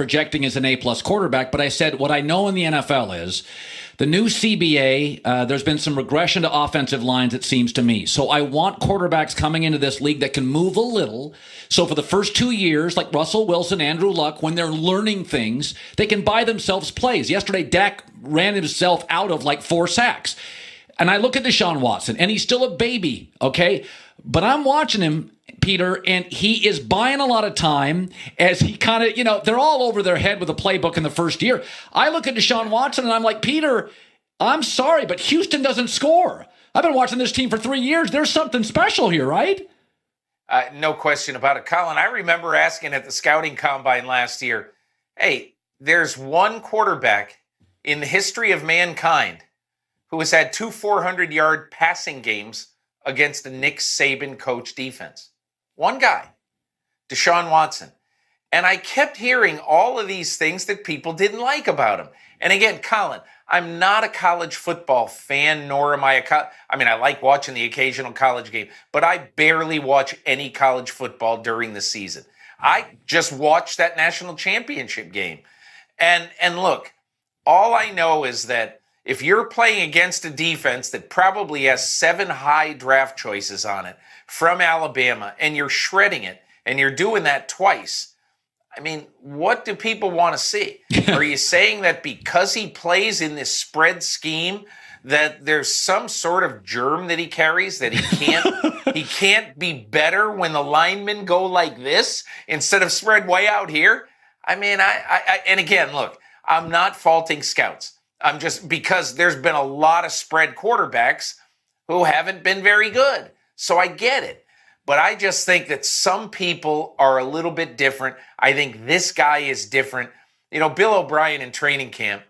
projecting as an A-plus quarterback, but I said what I know in the NFL is the new CBA, there's been some regression to offensive lines, it seems to me. So I want quarterbacks coming into this league that can move a little. So for the first 2 years, like Russell Wilson, Andrew Luck, when they're learning things, they can buy themselves plays. Yesterday, Dak ran himself out of like 4 sacks. And I look at Deshaun Watson, and he's still a baby, okay? But I'm watching him, Peter, and he is buying a lot of time as he kind of, they're all over their head with a playbook in the first year. I look at Deshaun Watson, and I'm like, Peter, I'm sorry, but Houston doesn't score. I've been watching this team for 3 years. There's something special here, right? No question about it. Colin, I remember asking at the scouting combine last year, hey, there's one quarterback in the history of mankind who has had 2 400-yard passing games against a Nick Saban coach defense. One guy, Deshaun Watson. And I kept hearing all of these things that people didn't like about him. And again, Colin, I'm not a college football fan, nor am I I like watching the occasional college game, but I barely watch any college football during the season. I just watched that national championship game. And look, all I know is that if you're playing against a defense that probably has 7 high draft choices on it from Alabama, and you're shredding it, and you're doing that twice, what do people want to see? Are you saying that because he plays in this spread scheme that there's some sort of germ that he carries, that he can't be better when the linemen go like this instead of spread way out here? And again, look, I'm not faulting scouts. I'm just, because there's been a lot of spread quarterbacks who haven't been very good. So I get it. But I just think that some people are a little bit different. I think this guy is different. Bill O'Brien in training camp.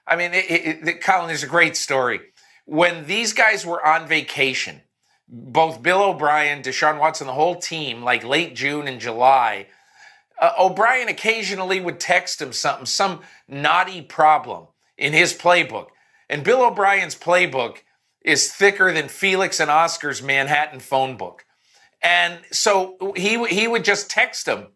Colin, there's a great story. When these guys were on vacation, both Bill O'Brien, Deshaun Watson, the whole team, like late June and July, O'Brien occasionally would text him something, some naughty problem in his playbook. And Bill O'Brien's playbook is thicker than Felix and Oscar's Manhattan phone book. And so he would just text him,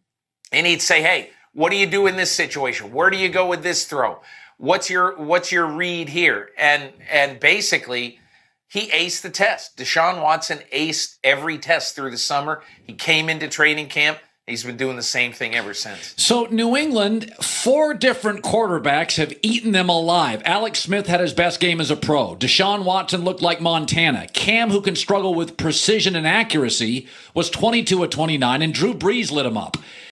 and he'd say, hey, what do you do in this situation? Where do you go with this throw? What's your read here? And basically, he aced the test. Deshaun Watson aced every test through the summer. He came into training camp. He's been doing the same thing ever since. So New England, 4 different quarterbacks have eaten them alive. Alex Smith had his best game as a pro. Deshaun Watson looked like Montana. Cam, who can struggle with precision and accuracy, was 22 of 29, and Drew Brees lit him up.